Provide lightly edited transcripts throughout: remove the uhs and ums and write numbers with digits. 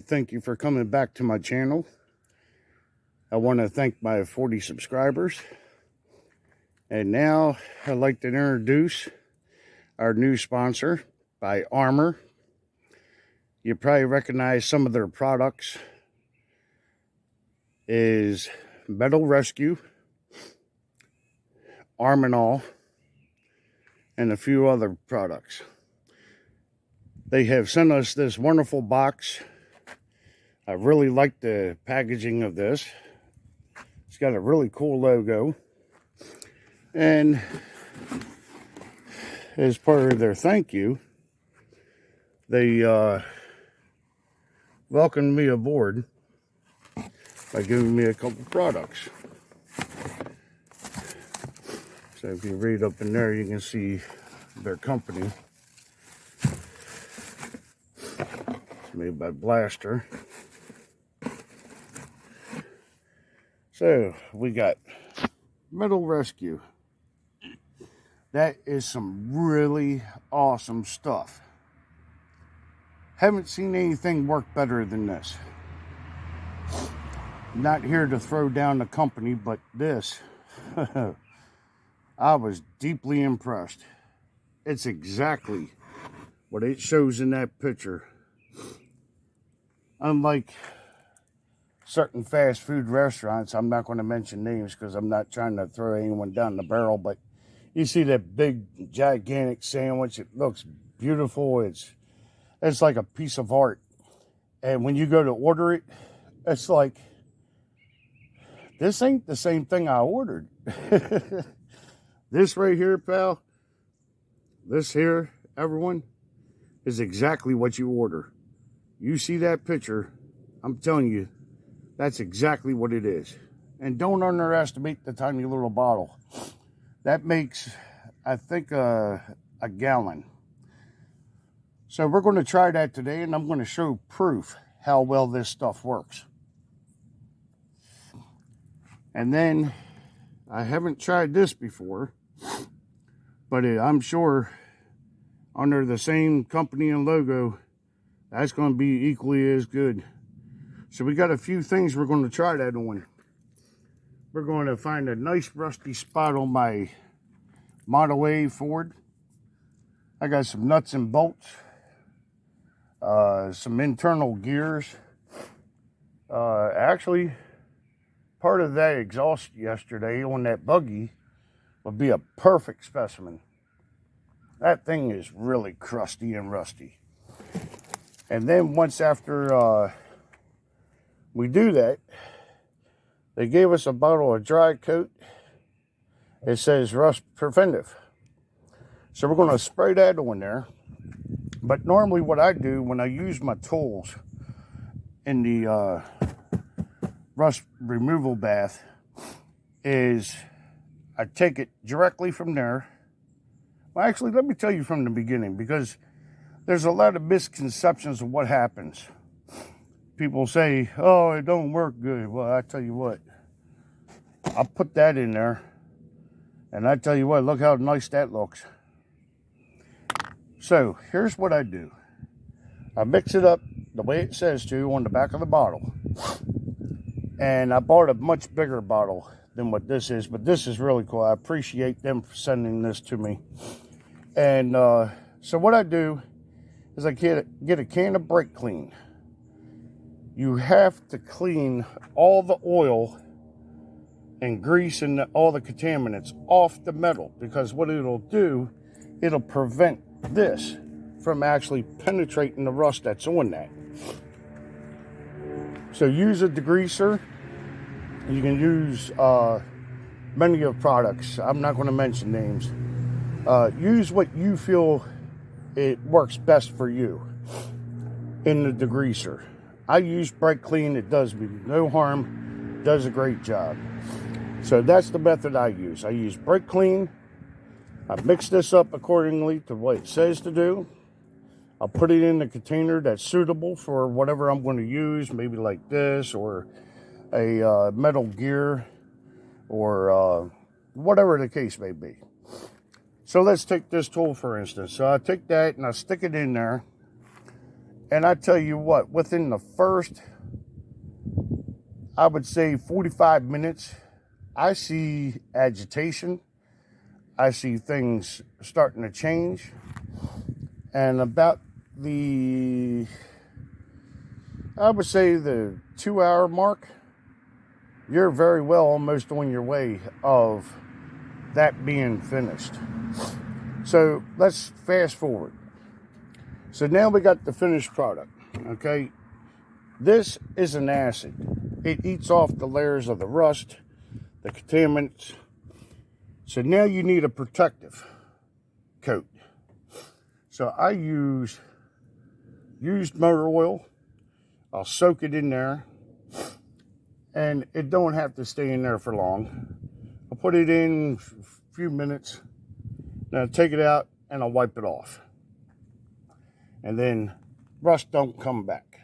thank you for coming back to my channel. I want to thank my 40 subscribers. And now I'd like to introduce our new sponsor by AMOR. You probably recognize some of their products is Metal Rescue, Arm and All, and a few other products. They have sent us this wonderful box. I really like the packaging of this. It's got a really cool logo. And as part of their thank you, they welcomed me aboard by giving me a couple products. So if you read up in there, you can see their company. It's made by Blaster. So we got Metal Rescue. That is some really awesome stuff. Haven't seen anything work better than this. Not here to throw down the company, but this, I was deeply impressed. It's exactly what it shows in that picture. Unlike certain fast food restaurants, I'm not going to mention names because I'm not trying to throw anyone down the barrel, but you see that big, gigantic sandwich. It looks beautiful. It's like a piece of art. And when you go to order it, it's like, this ain't the same thing I ordered. This right here, pal, this here, everyone, is exactly what you order. You see that picture, I'm telling you, that's exactly what it is. And don't underestimate the tiny little bottle. That makes, I think, a gallon. So we're going to try that today, and I'm going to show proof how well this stuff works. And then, I haven't tried this before, but I'm sure under the same company and logo, that's going to be equally as good. So we got a few things we're going to try that on. We're going to find a nice rusty spot on my Model A Ford. I got some nuts and bolts, some internal gears. Actually, part of that exhaust yesterday on that Buggy would be a perfect specimen. That thing is really crusty and rusty. And then once after we do that, they gave us a bottle of dry coat. It says rust preventive. So we're going to spray that on there. But normally what I do when I use my tools in the rust removal bath is I take it directly from there. Well, actually, let me tell you from the beginning, because there's a lot of misconceptions of what happens. People say, oh, it don't work good. Well, I tell you what, I'll put that in there, and I tell you what, look how nice that looks. So here's what I do. I mix it up the way it says to on the back of the bottle. And I bought a much bigger bottle than what this is, but this is really cool. I appreciate them for sending this to me. And so what I do is I get a can of brake clean. You have to clean all the oil and grease and all the contaminants off the metal, because what it'll do, it'll prevent this from actually penetrating the rust that's on that. So use a degreaser. You can use many of products. I'm not going to mention names. Use what you feel it works best for you in the degreaser. I use brake clean. It does me no harm. Does a great job. So that's the method I use. I use brake clean. I mix this up accordingly to what it says to do. I'll put it in a container that's suitable for whatever I'm going to use, maybe like this, or a metal gear, or whatever the case may be. So let's take this tool for instance. So I take that and I stick it in there, And I tell you what, within the first, I would say 45 minutes, I see agitation. I see things starting to change. And about I would say the 2-hour mark, you're very well almost on your way of that being finished. So let's fast forward. So now we got the finished product, okay? This is an acid. It eats off the layers of the rust, the contaminants. So now you need a protective coat. So I use used motor oil. I'll soak it in there, and it don't have to stay in there for long. I'll put it in a few minutes, then I'll take it out and I'll wipe it off. And then rust don't come back.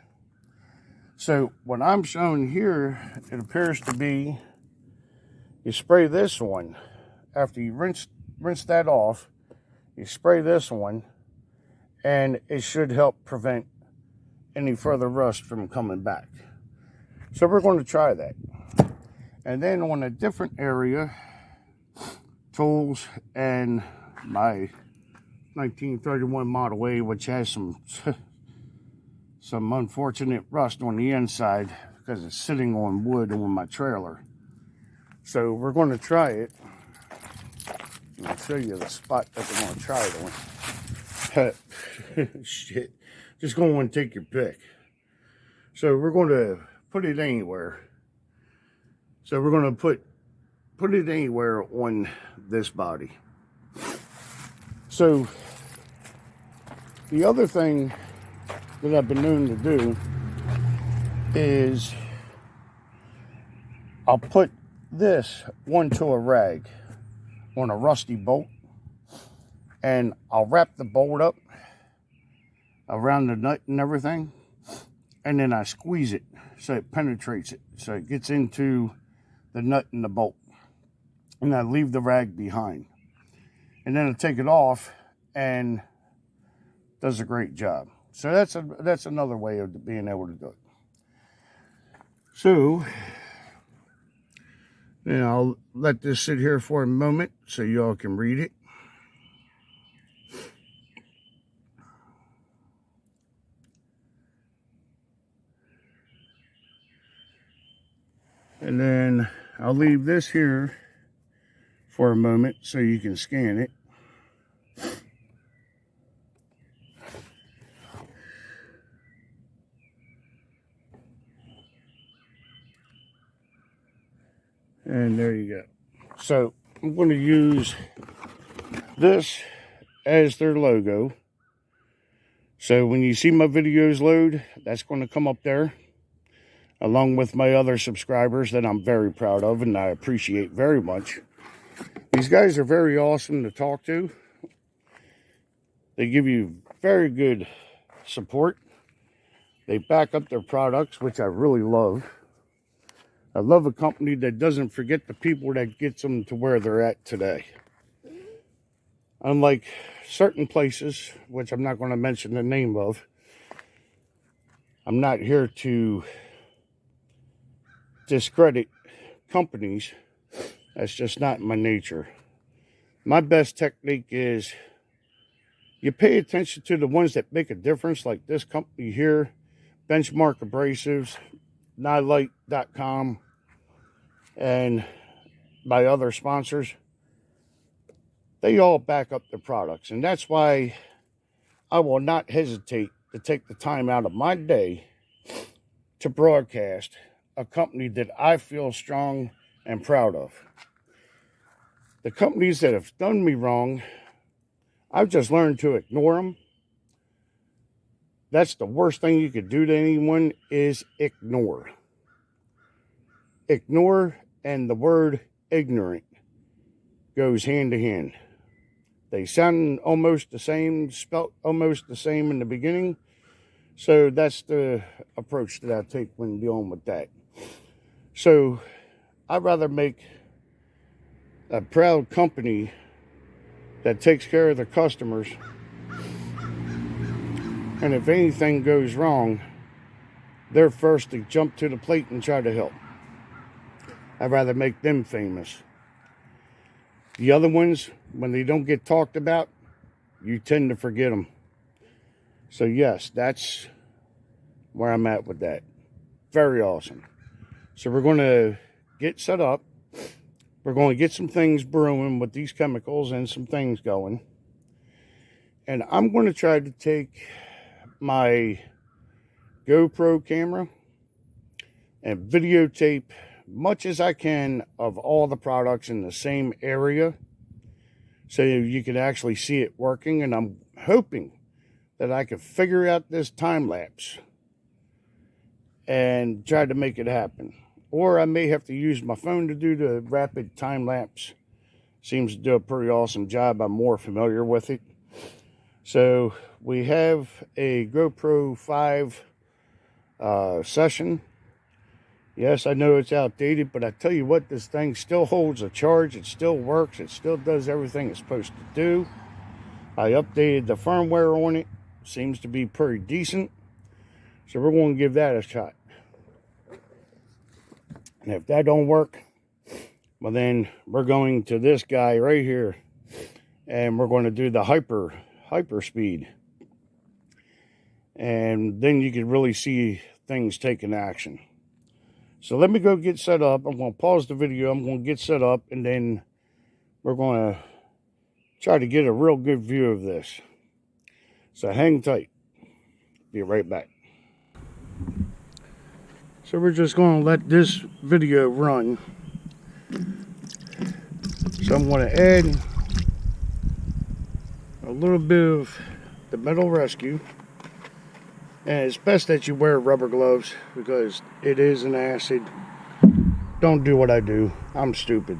So what I'm showing here, it appears to be, you spray this one. After you rinse that off, you spray this one, and it should help prevent any further rust from coming back. So we're going to try that. And then on a different area, tools and my 1931 Model A, which has some unfortunate rust on the inside because it's sitting on wood on my trailer. So we're going to try it. I'll show you the spot that we're going to try it on. Shit. Just go and take your pick. So we're going to put it anywhere. So we're going to put it anywhere on this body. So the other thing that I've been known to do is I'll put this onto a rag on a rusty bolt, and I'll wrap the bolt up around the nut and everything, and then I squeeze it so it penetrates it, so it gets into the nut and the bolt, and I leave the rag behind, and then I take it off, and does a great job. So that's another way of being able to do it. So now I'll let this sit here for a moment so y'all can read it. And then I'll leave this here for a moment so you can scan it. And there you go. So I'm going to use this as their logo. So when you see my videos load, that's going to come up there, along with my other subscribers that I'm very proud of and I appreciate very much. These guys are very awesome to talk to. They give you very good support. They back up their products, which I really love. I love a company that doesn't forget the people that gets them to where they're at today. Unlike certain places, which I'm not going to mention the name of, I'm not here to discredit companies. That's just not my nature. My best technique is you pay attention to the ones that make a difference, like this company here, Benchmark Abrasives, nilight.com, and my other sponsors. They all back up their products, and that's why I will not hesitate to take the time out of my day to broadcast a company that I feel strong and proud of. The companies that have done me wrong, I've just learned to ignore them. That's the worst thing you could do to anyone, is ignore. Ignore and the word ignorant goes hand to hand. They sound almost the same, spelt almost the same in the beginning. So that's the approach that I take when dealing with that. So I'd rather make a proud company that takes care of their customers And if anything goes wrong, they're first to jump to the plate and try to help. I'd rather make them famous. The other ones, when they don't get talked about, you tend to forget them. So yes, that's where I'm at with that. Very awesome. So we're going to get set up. We're going to get some things brewing with these chemicals and some things going. And I'm going to try to take my GoPro camera and videotape much as I can of all the products in the same area so you can actually see it working. And I'm hoping that I can figure out this time lapse and try to make it happen. Or I may have to use my phone to do the rapid time lapse. Seems to do a pretty awesome job. I'm more familiar with it. So we have a GoPro 5 session. Yes, I know it's outdated, but I tell you what, this thing still holds a charge. It still works. It still does everything it's supposed to do. I updated the firmware on it. Seems to be pretty decent. So we're going to give that a shot. And if that don't work, well then we're going to this guy right here. And we're going to do the hyper speed. And then you can really see things taking action. So let me go get set up. I'm going to pause the video. I'm going to get set up. And then we're going to try to get a real good view of this. So hang tight. Be right back. So we're just going to let this video run. So I'm going to add a little bit of the Metal Rescue. And it's best that you wear rubber gloves because it is an acid. Don't do what I do. I'm stupid.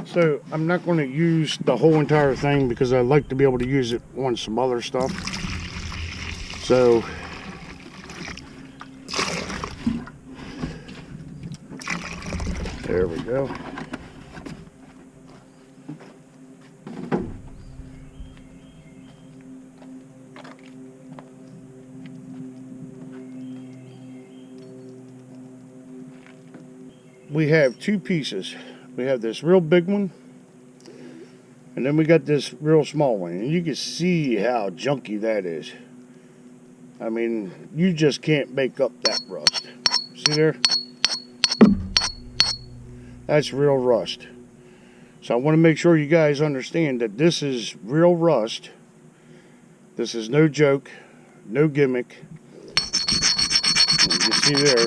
So I'm not going to use the whole entire thing because I like to be able to use it on some other stuff. So there we go. We have two pieces. We have this real big one, and then we got this real small one. And you can see how junky that is. I mean, you just can't make up that rust. See there? That's real rust. So I want to make sure you guys understand that this is real rust. This is no joke, no gimmick. And you see there,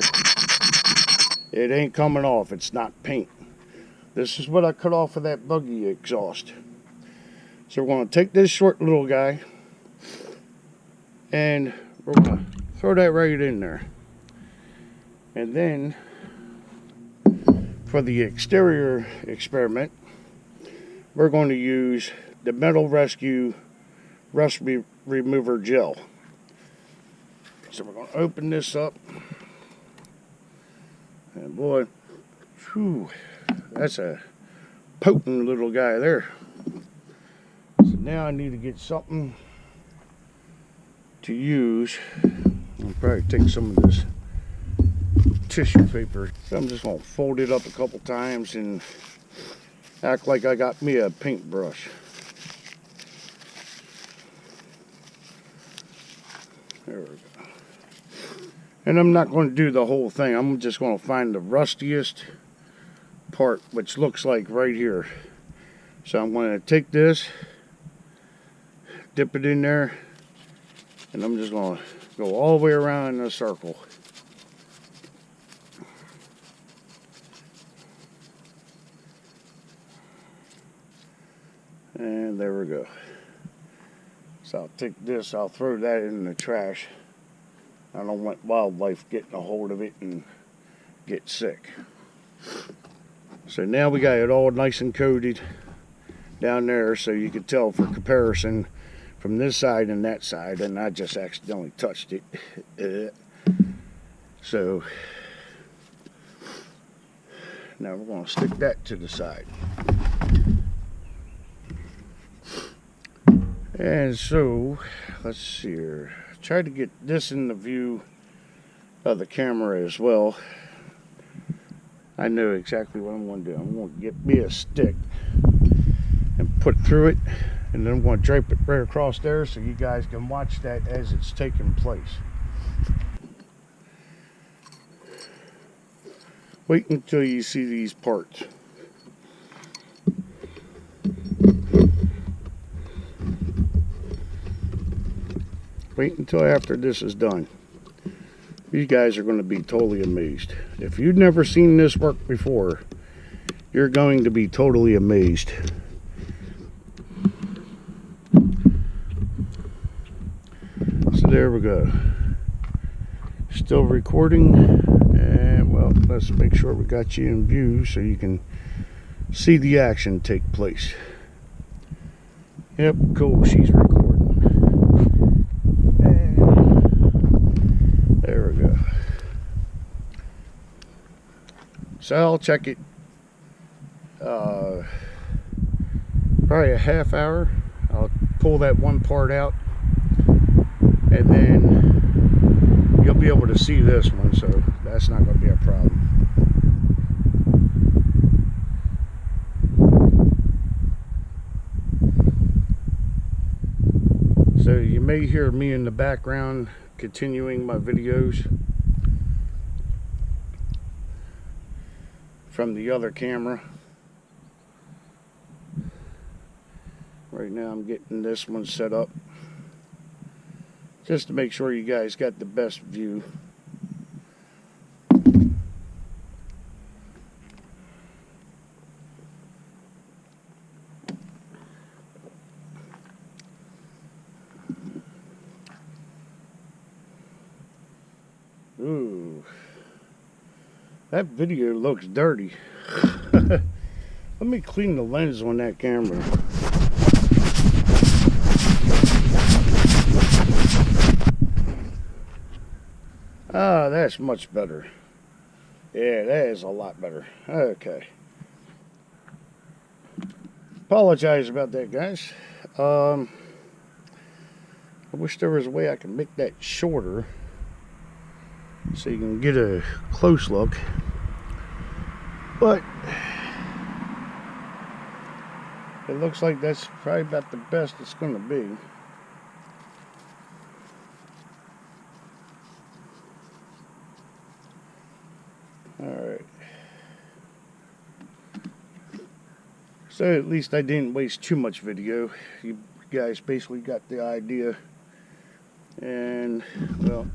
it ain't coming off. It's not paint. This is what I cut off of that Buggy exhaust. So we're going to take this short little guy and we're going to throw that right in there. And then for the exterior experiment, we're going to use the Metal Rescue Rust Remover Gel. So we're going to open this up. And boy, whew, that's a potent little guy there. So now I need to get something to use. I'll probably take some of this tissue paper. So I'm just going to fold it up a couple times and act like I got me a paintbrush. There we go. And I'm not going to do the whole thing. I'm just going to find the rustiest part, which looks like right here. So I'm going to take this, dip it in there, and I'm just going to go all the way around in a circle. And there we go. So I'll take this, I'll throw that in the trash. I don't want wildlife getting a hold of it and get sick. So now we got it all nice and coated down there, so you can tell for comparison from this side and that side, and I just accidentally touched it. So now we're going to stick that to the side. And so, let's see here. Try to get this in the view of the camera as well. I know exactly what I'm going to do. I'm going to get me a stick and put through it, and then I'm going to drape it right across there so you guys can watch that as it's taking place. Wait until you see these parts. Wait until after this is done. You guys are going to be totally amazed. If you've never seen this work before, you're going to be totally amazed. So there we go. Still recording. And well, let's make sure we got you in view so you can see the action take place. Yep, cool, she's recording. And there we go. So I'll check it probably a half hour. I'll pull that one part out, and then you'll be able to see this one, so that's not going to be a problem. So you may hear me in the background continuing my videos from the other camera. Right now I'm getting this one set up just to make sure you guys got the best view. Ooh, that video looks dirty. Let me clean the lens on that camera. Ah, that's much better. Yeah, that is a lot better. Okay. Apologize about that, guys. I wish there was a way I could make that shorter so you can get a close look. But it looks like that's probably about the best it's going to be. Alright. So at least I didn't waste too much video. You guys basically got the idea. And, well,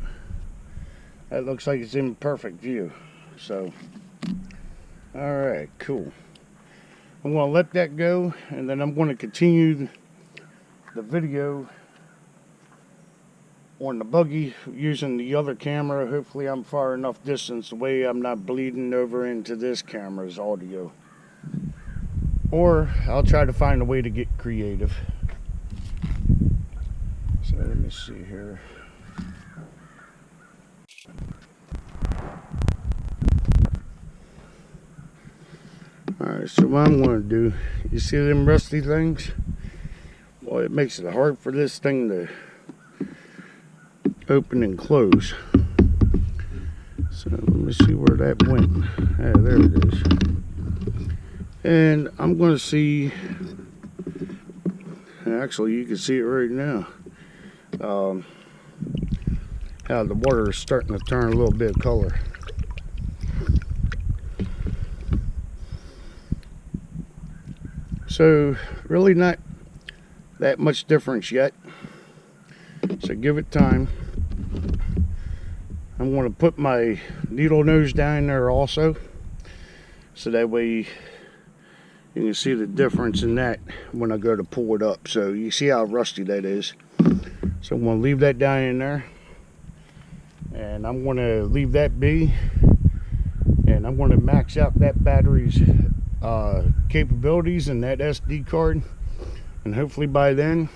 that looks like it's in perfect view. So, alright, cool. I'm going to let that go, and then I'm going to continue the video on the buggy using the other camera. Hopefully I'm far enough distance away I'm not bleeding over into this camera's audio. Or I'll try to find a way to get creative. So let me see here. Alright, so what I'm going to do, you see them rusty things? Well, it makes it hard for this thing to open and close. So let me see where that went. Ah, there it is. And I'm going to see, actually you can see it right now, how the water is starting to turn a little bit of color. So really not that much difference yet, so give it time. I'm going to put my needle nose down there also, so that way you can see the difference in that when I go to pull it up. So you see how rusty that is. So I'm going to leave that down in there, and I'm going to leave that be, and I'm going to max out that battery's capabilities and that SD card, and hopefully by then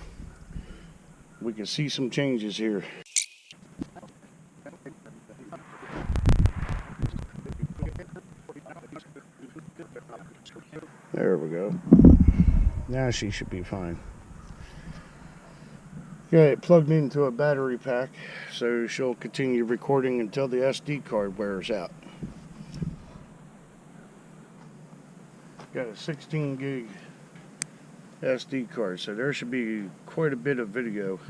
we can see some changes here. There we go. Now she should be fine. Got it plugged into a battery pack, so she'll continue recording until the SD card wears out. Got a 16 gig SD card, so there should be quite a bit of video.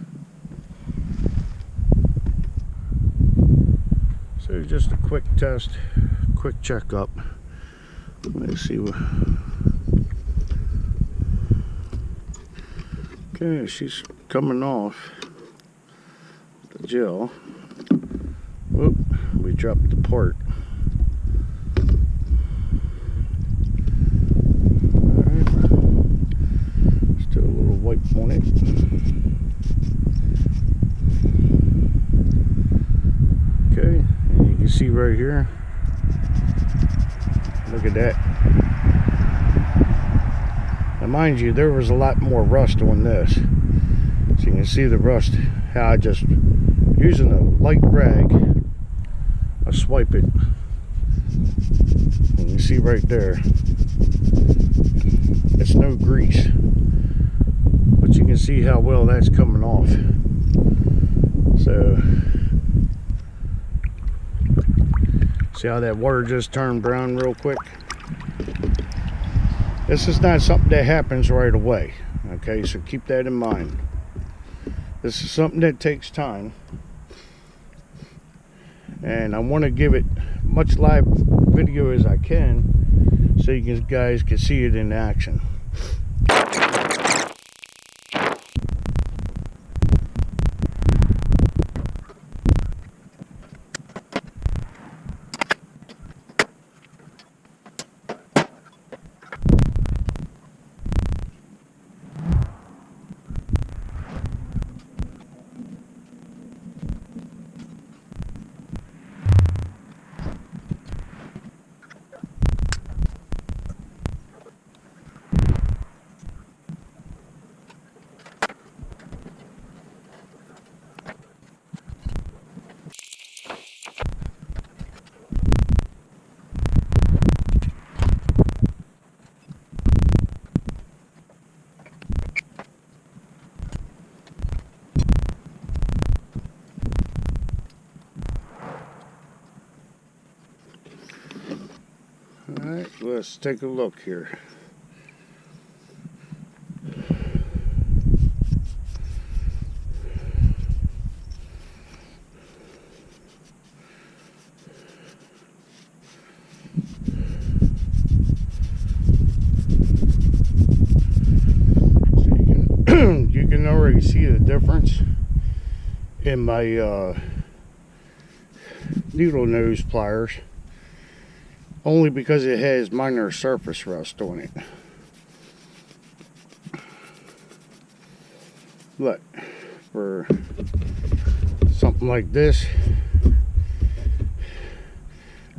So just a quick test, quick checkup. Let's see what. Okay, she's coming off the gel. Whoop, we dropped the part. Alright. Still a little wipe on it. Okay, and you can see right here. Look at that. Now mind you, there was a lot more rust on this. So you can see the rust, how I just, using a light rag, I swipe it. And you see right there, it's no grease. But you can see how well that's coming off. So, see how that water just turned brown real quick? This is not something that happens right away, okay, so keep that in mind. This is something that takes time, and I want to give it much live video as I can so you guys can see it in action. Alright, let's take a look here. So you can already see the difference in my needle nose pliers, only because it has minor surface rust on it. But for something like this,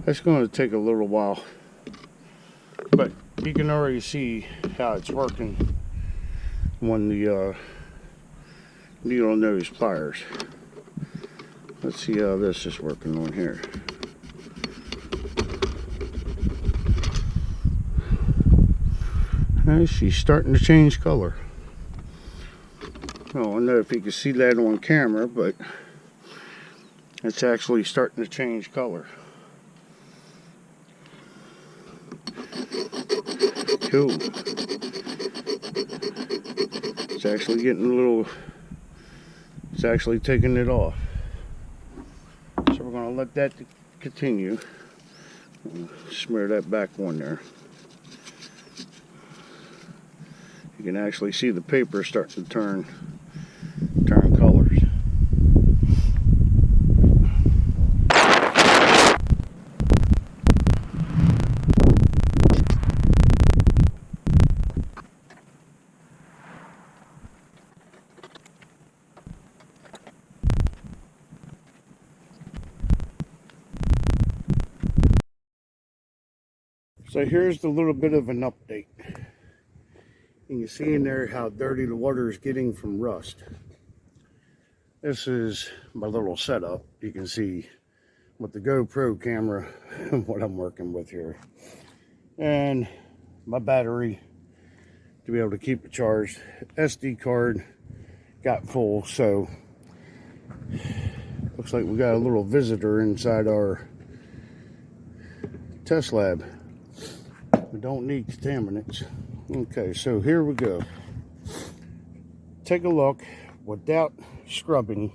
that's going to take a little while, but you can already see how it's working on the needle nose pliers. Let's see how this is working on here. And she's starting to change color. I don't know if you can see that on camera, but it's actually starting to change color. Cool. It's actually getting a little, it's actually taking it off. So we're going to let that continue. Smear that back on there. You can actually see the paper starting to turn colors. So here's the little bit of an update. You can see in there how dirty the water is getting from rust. This is my little setup. You can see with the GoPro camera what I'm working with here. And my battery to be able to keep it charged. SD card got full. So looks like we got a little visitor inside our test lab. We don't need contaminants. Okay, so here we go. Take a look without scrubbing,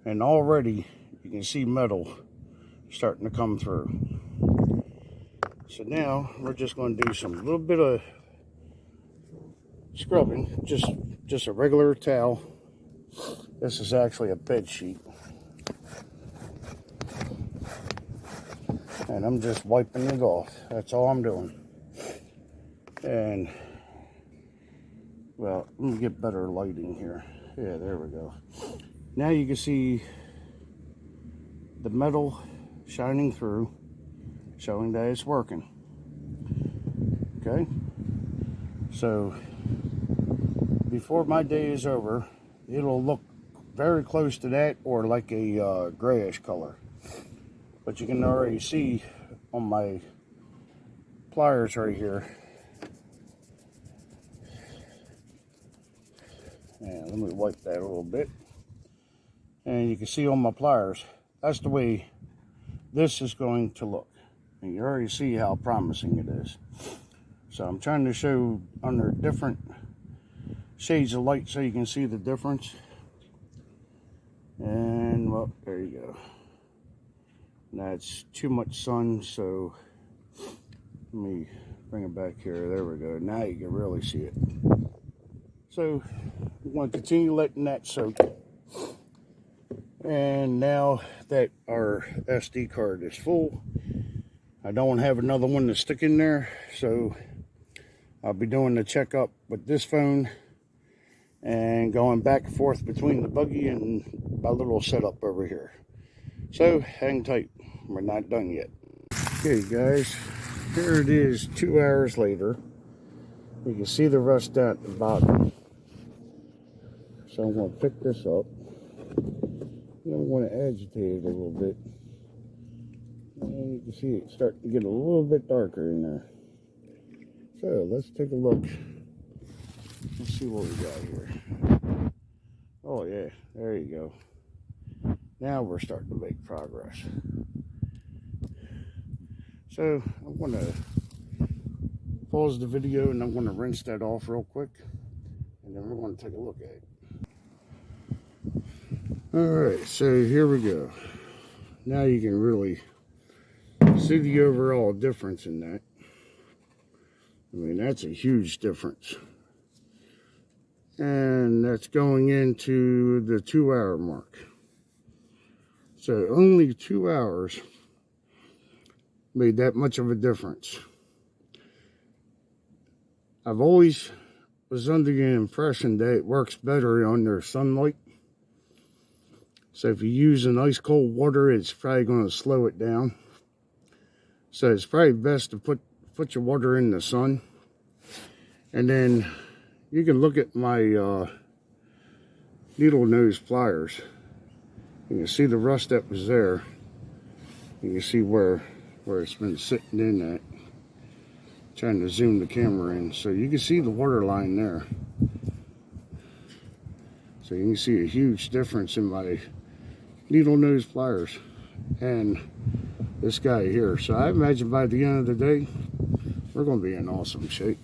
and already you can see metal starting to come through. So now we're just going to do some little bit of scrubbing, just a regular towel. This is actually a bed sheet, and I'm just wiping it off. That's all I'm doing. And well, let me get better lighting here. Yeah, there we go. Now you can see the metal shining through, showing that it's working. Okay, so before my day is over, it'll look very close to that, or like a grayish color. But you can already see on my pliers right here. And let me wipe that a little bit. And you can see on my pliers, that's the way this is going to look. And you already see how promising it is. So I'm trying to show under different shades of light so you can see the difference. And well, there you go. That's too much sun, so let me bring it back here. There we go. Now you can really see it. So we want to continue letting that soak. And now that our SD card is full, I don't have another one to stick in there, so I'll be doing the checkup with this phone and going back and forth between the Buggy and my little setup over here. So hang tight, we're not done yet. Okay guys, here it is 2 hours later. You can see the rust down at the bottom. So I'm going to pick this up. I want to agitate it a little bit. And you can see it starting to get a little bit darker in there. So let's take a look. Let's see what we got here. Oh yeah, there you go. Now we're starting to make progress. So I'm going to pause the video and I'm going to rinse that off real quick. And then we're going to take a look at it. Alright, so here we go. Now you can really see the overall difference in that. I mean, that's a huge difference. And that's going into the 2 hour mark. So only 2 hours made that much of a difference. I've always was under the impression that it works better under sunlight. So if you use an ice cold water, it's probably going to slow it down. So it's probably best to put your water in the sun. And then you can look at my needle nose pliers. You can see the rust that was there. You can see where it's been sitting in at. Trying to zoom the camera in. So you can see the water line there. So you can see a huge difference in my needle nose pliers and this guy here. So I imagine by the end of the day, we're going to be in awesome shape.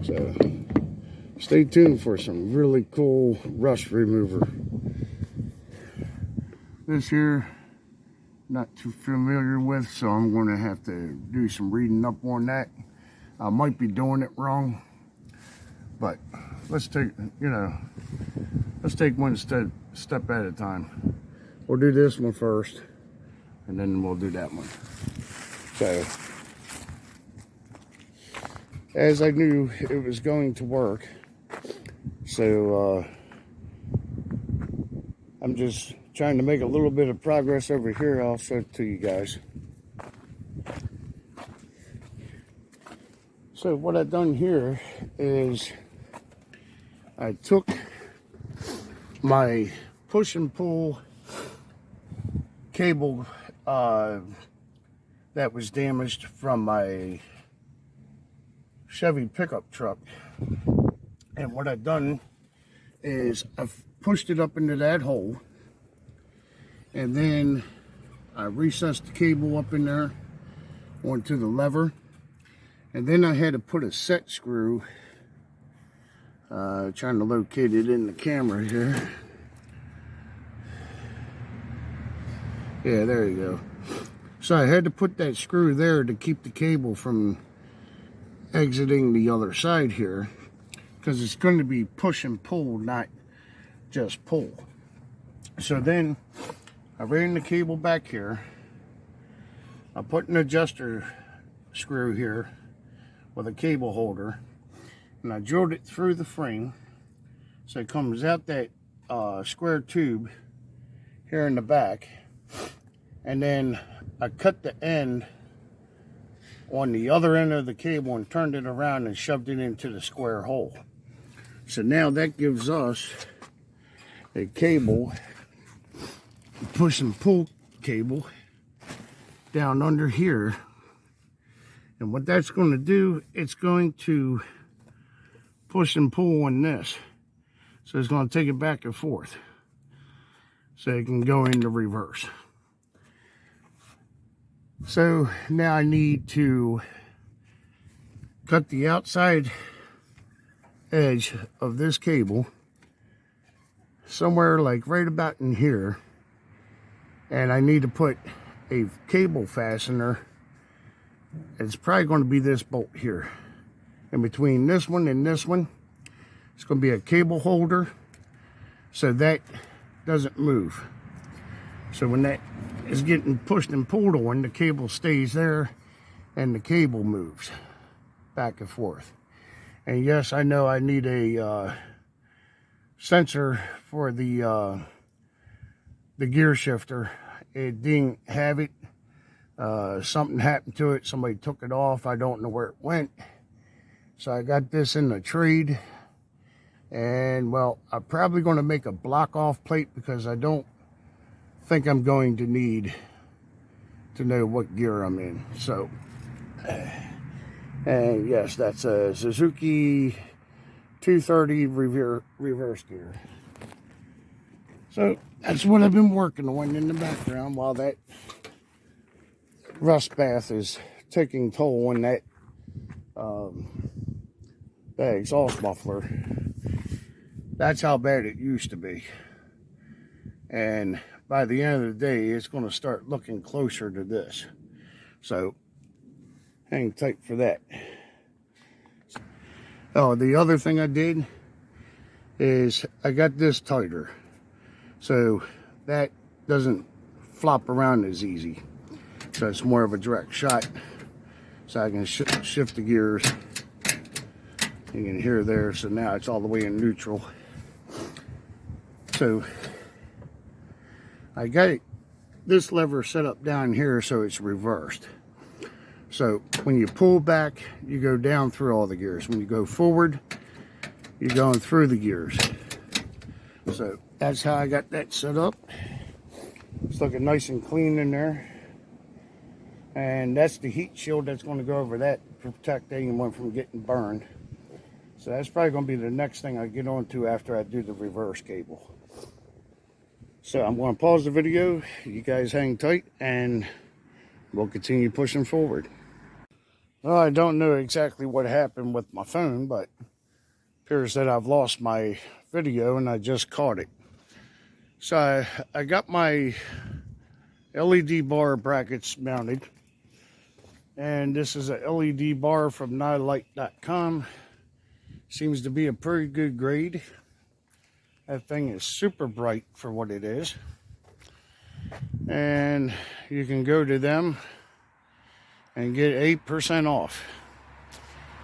So stay tuned for some really cool rust remover. This here, not too familiar with, so I'm going to have to do some reading up on that. I might be doing it wrong, but let's take one step at a time. We'll do this one first, and then we'll do that one. So, as I knew it was going to work, so I'm just trying to make a little bit of progress over here. I'll show it to you guys. So what I've done here is I took my push and pull cable that was damaged from my Chevy pickup truck, and what I've done is I've pushed it up into that hole, and then I recessed the cable up in there onto the lever, and then I had to put a set screw, trying to locate it in the camera here. Yeah, there you go. So I had to put that screw there to keep the cable from exiting the other side here, because it's going to be push and pull, not just pull. So then I ran the cable back here. I put an adjuster screw here with a cable holder, and I drilled it through the frame so it comes out that square tube here in the back, and then I cut the end on the other end of the cable and turned it around and shoved it into the square hole. So now that gives us a cable, push and pull cable down under here. And what that's going to do, it's going to push and pull on this. So it's going to take it back and forth so it can go into reverse. So now I need to cut the outside edge of this cable somewhere like right about in here, and I need to put a cable fastener. It's probably going to be this bolt here. In between this one and this one, it's going to be a cable holder so that doesn't move. So when that is getting pushed and pulled on, the cable stays there and the cable moves back and forth. And yes, I know I need a sensor for the gear shifter. It didn't have it. Something happened to it. Somebody took it off. I don't know where it went. So I got this in the trade. And well, I'm probably going to make a block off plate because I don't think I'm going to need to know what gear I'm in. So, and yes, that's a Suzuki 230 reverse gear. So that's what I've been working on in the background while that rust bath is taking toll on that that exhaust muffler. That's how bad it used to be. And by the end of the day, it's going to start looking closer to this. So hang tight for that. Oh, the other thing I did is I got this tighter, so that doesn't flop around as easy. So it's more of a direct shot, so I can shift the gears. You can hear there, so now it's all the way in neutral. So I got this lever set up down here so it's reversed. So when you pull back, you go down through all the gears. When you go forward, you're going through the gears. So that's how I got that set up. It's looking nice and clean in there. And that's the heat shield that's going to go over that to protect anyone from getting burned. So that's probably going to be the next thing I get onto after I do the reverse cable. So I'm going to pause the video. You guys hang tight and we'll continue pushing forward. Well, I don't know exactly what happened with my phone, but it appears that I've lost my video and I just caught it. So I got my LED bar brackets mounted. And this is a LED bar from nilight.com. Seems to be a pretty good grade. That thing is super bright for what it is. And you can go to them and get 8% off.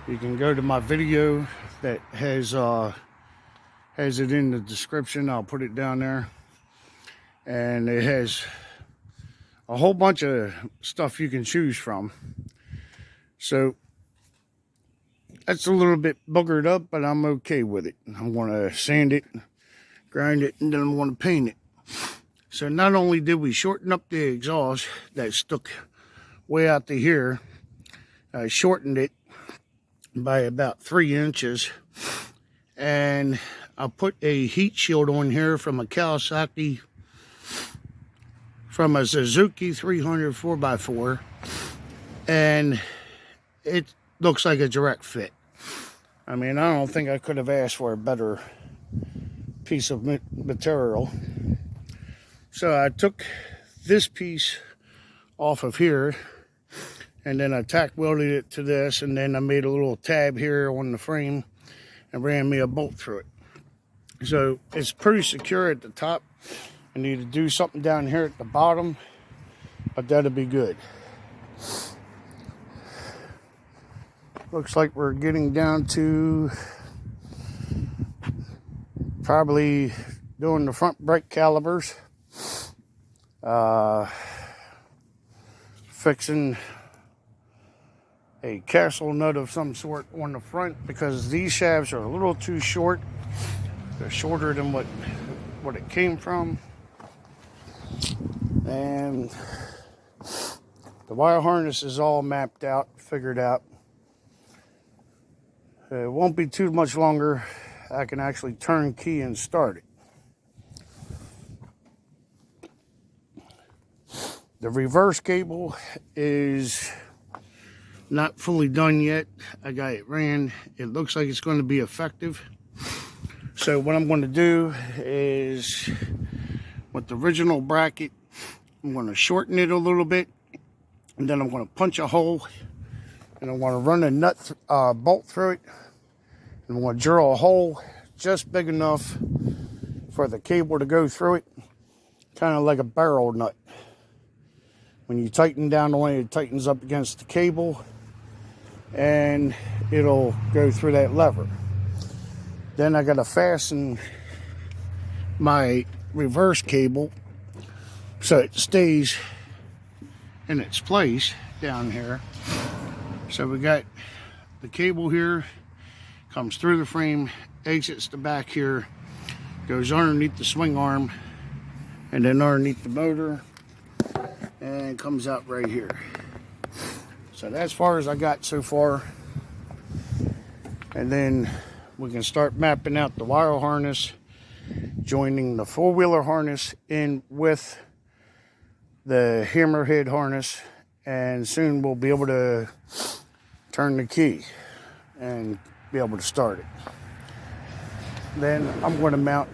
You can go to my video that has it in the description. I'll put it down there. And it has a whole bunch of stuff you can choose from. So that's a little bit boogered up, but I'm okay with it. I'm going to sand it, grind it, and then I'm going to paint it. So not only did we shorten up the exhaust that stuck way out to here, I shortened it by about 3 inches, and I put a heat shield on here from a Kawasaki, from a Suzuki 300 4x4, and it looks like a direct fit. I mean, I don't think I could have asked for a better piece of material. So I took this piece off of here, and then I tack welded it to this, and then I made a little tab here on the frame and ran me a bolt through it. So it's pretty secure at the top. I need to do something down here at the bottom, but that'll be good. Looks like we're getting down to probably doing the front brake calipers, fixing a castle nut of some sort on the front, because these shafts are a little too short. They're shorter than what it came from. And the wire harness is all mapped out, figured out. It won't be too much longer. I can actually turn key and start it. The reverse cable is not fully done yet. I got it ran. It looks like it's going to be effective. So what I'm going to do is, with the original bracket, I'm going to shorten it a little bit, and then I'm going to punch a hole, and I'm going to run a nut bolt through it, and I'm going to drill a hole just big enough for the cable to go through it, kind of like a barrel nut. When you tighten down the way, it tightens up against the cable, and it'll go through that lever. Then I got to fasten my reverse cable so it stays in its place down here. So we got the cable here, comes through the frame, exits the back here, goes underneath the swing arm, and then underneath the motor, and comes out right here. So that's as far as I got so far. And then we can start mapping out the wire harness, joining the four-wheeler harness in with the hammerhead harness, and soon we'll be able to turn the key and be able to start it. Then I'm going to mount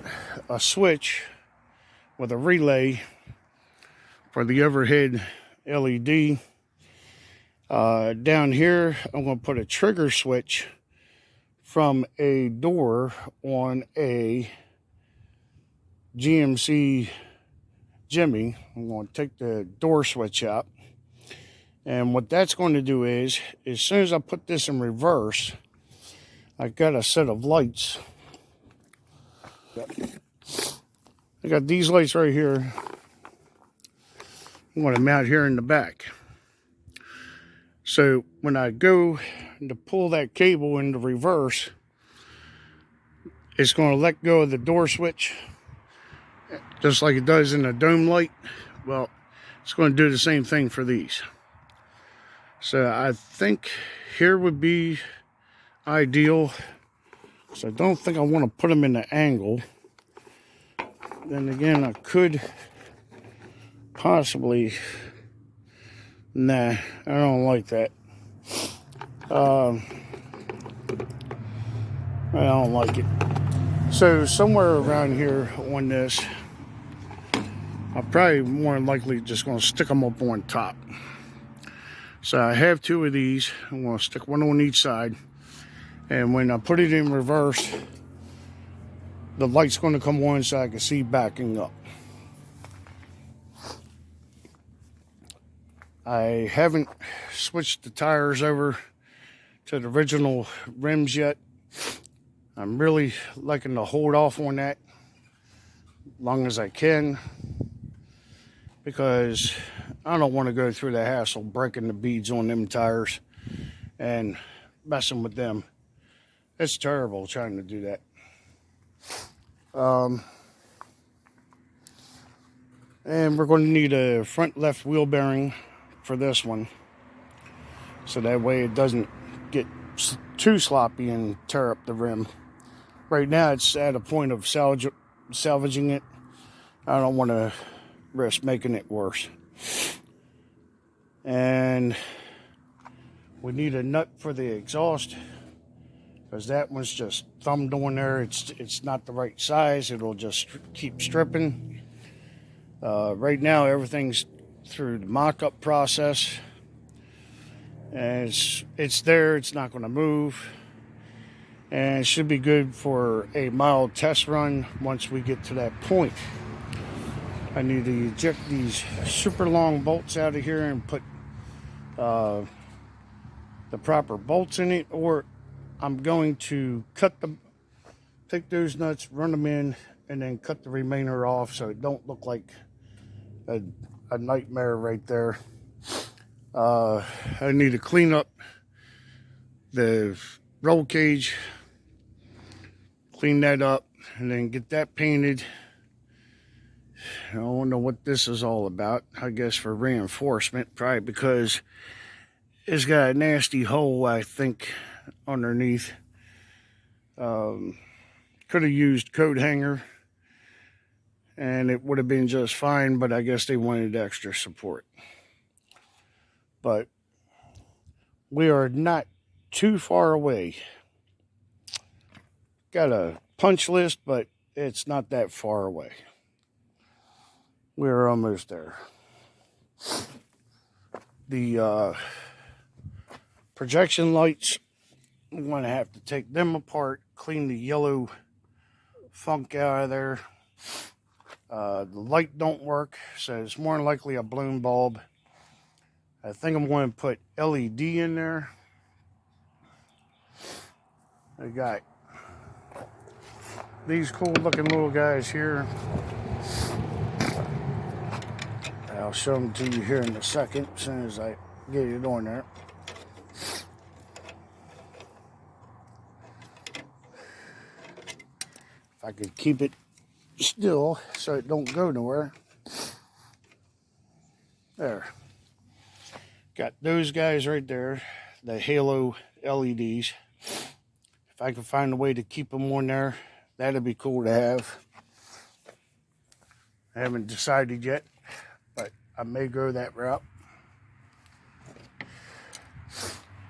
a switch with a relay for the overhead LED. Down here, I'm going to put a trigger switch from a door on a GMC Jimmy. I'm going to take the door switch out. And what that's going to do is, as soon as I put this in reverse, I got a set of lights. I got these lights right here. I'm going to mount here in the back. So when I go to pull that cable into reverse, it's going to let go of the door switch, just like it does in a dome light. Well, it's going to do the same thing for these. So I think here would be ideal. So I don't think I want to put them in the angle. Then again, I could possibly... Nah, I don't like that. I don't like it. So somewhere around here on this, I'm probably more than likely just going to stick them up on top. So I have two of these. I'm going to stick one on each side. And when I put it in reverse, the light's going to come on so I can see backing up. I haven't switched the tires over to the original rims yet. I'm really liking to hold off on that as long as I can, because I don't want to go through the hassle breaking the beads on them tires and messing with them. It's terrible trying to do that. And we're going to need a front left wheel bearing for this one, so that way it doesn't get too sloppy and tear up the rim. right now it's at a point of salvaging it. I don't want to risk making it worse. And we need a nut for the exhaust, because that one's just thumbed on there. It's not the right size. It'll just keep stripping. Right now everything's through the mock-up process, and it's there. It's not going to move, and it should be good for a mild test run once we get to that point. I need to eject these super long bolts out of here and put the proper bolts in it, or I'm going to take those nuts, run them in, and then cut the remainder off so it don't look like a nightmare right there. I need to clean up the roll cage, clean that up, and then get that painted. I don't know what this is all about. I guess for reinforcement, probably because it's got a nasty hole, I think, underneath. Could have used coat hanger and it would have been just fine, but I guess they wanted extra support. But we are not too far away. Got a punch list, but it's not that far away. We're almost there. The projection lights, I'm going to have to take them apart, clean the yellow funk out of there. The light don't work, so it's more than likely a blown bulb. I think I'm going to put LED in there. I got these cool looking little guys here. I'll show them to you here in a second as soon as I get it on there. If I could keep it still so it don't go nowhere. There. Got those guys right there, the halo LEDs. If I can find a way to keep them on there, that'd be cool to have. I haven't decided yet, but I may go that route.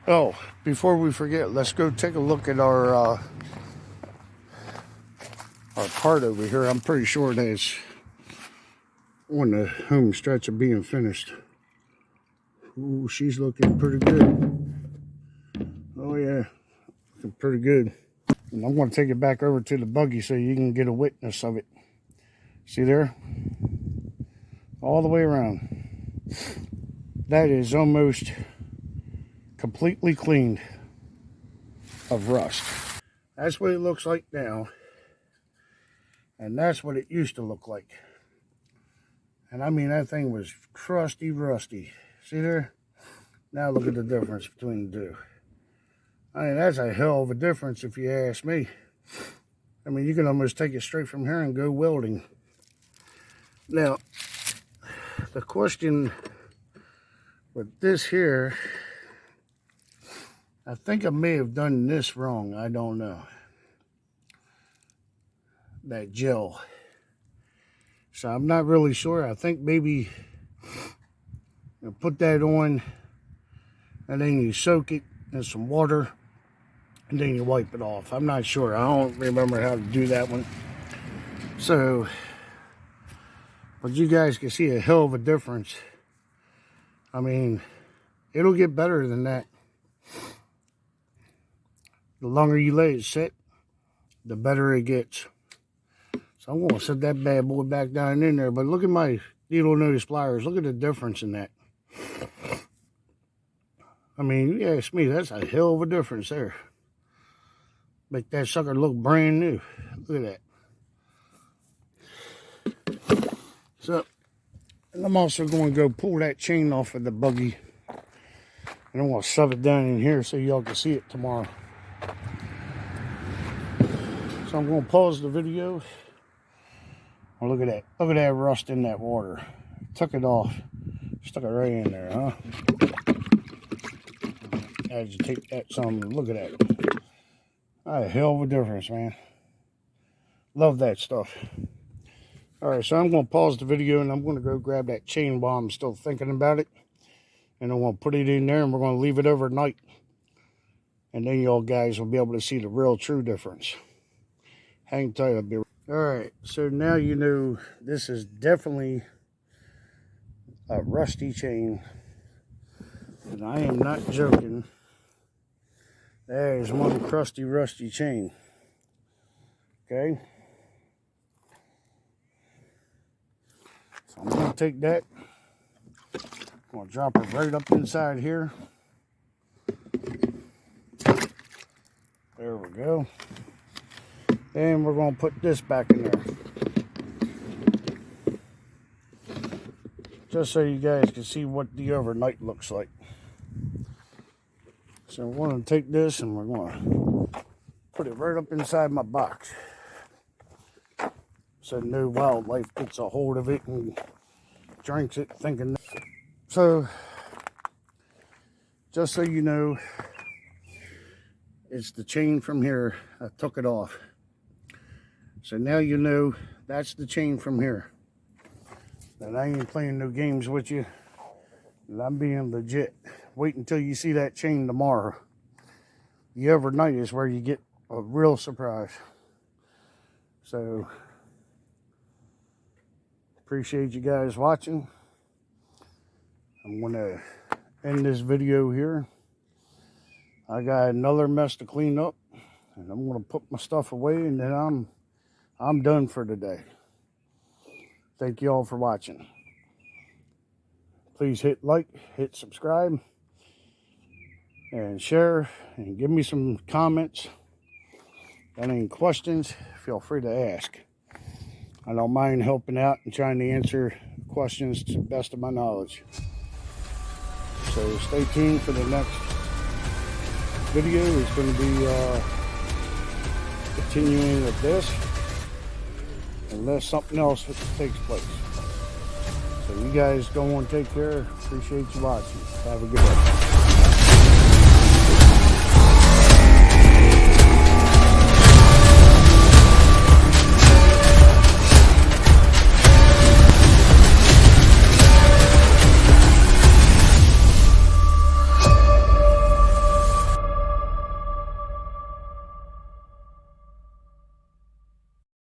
Oh, before we forget, let's go take a look at our part over here. I'm pretty sure that's on the home stretch of being finished. Ooh, she's looking pretty good. Oh yeah, looking pretty good. And I'm going to take it back over to the buggy so you can get a witness of it. See there? All the way around. That is almost completely cleaned of rust. That's what it looks like now. And that's what it used to look like. And I mean, that thing was crusty, rusty. See there? Now look at the difference between the two. I mean, that's a hell of a difference if you ask me. I mean, you can almost take it straight from here and go welding. Now, the question with this here, I think I may have done this wrong. I don't know. That gel. So I'm not really sure. I think maybe you put that on and then you soak it in some water and then you wipe it off. I'm not sure. I don't remember how to do that one. So, but you guys can see a hell of a difference. I mean, it'll get better than that. The longer you let it sit, the better it gets. So I'm going to set that bad boy back down in there. But look at my needle nose pliers. Look at the difference in that. I mean, you ask me, that's a hell of a difference there. Make that sucker look brand new. Look at that. So, and I'm also going to go pull that chain off of the buggy. And I'm going to shove it down in here so y'all can see it tomorrow. So I'm going to pause the video. Oh, look at that. Look at that rust in that water. Took it off. Stuck it right in there, huh? As you take that some, look at that. A hell of a difference, man. Love that stuff. Alright, so I'm going to pause the video and I'm going to go grab that chain while I'm still thinking about it. And I'm going to put it in there and we're going to leave it overnight. And then y'all guys will be able to see the real true difference. Hang tight, I'll be right. Alright, so now you know this is definitely a rusty chain. And I am not joking. There's one crusty, rusty chain. Okay. So I'm going to take that. I'm going to drop it right up inside here. There we go. And we're going to put this back in there. Just so you guys can see what the overnight looks like. So we're going to take this and we're going to put it right up inside my box. So no wildlife gets a hold of it and drinks it thinking. So, just so you know, it's the chain from here. I took it off. So now you know that's the chain from here. And I ain't playing no games with you. And I'm being legit. Wait until you see that chain tomorrow. The overnight is where you get a real surprise. So, appreciate you guys watching. I'm going to end this video here. I got another mess to clean up. And I'm going to put my stuff away and then I'm done for today. Thank you all for watching. Please hit like, hit subscribe, and share, and give me some comments. Got any questions, feel free to ask. I don't mind helping out and trying to answer questions to the best of my knowledge. So stay tuned for the next video. It's going to be continuing with this, unless something else takes place. So you guys go on, take care. Appreciate you watching. Have a good day.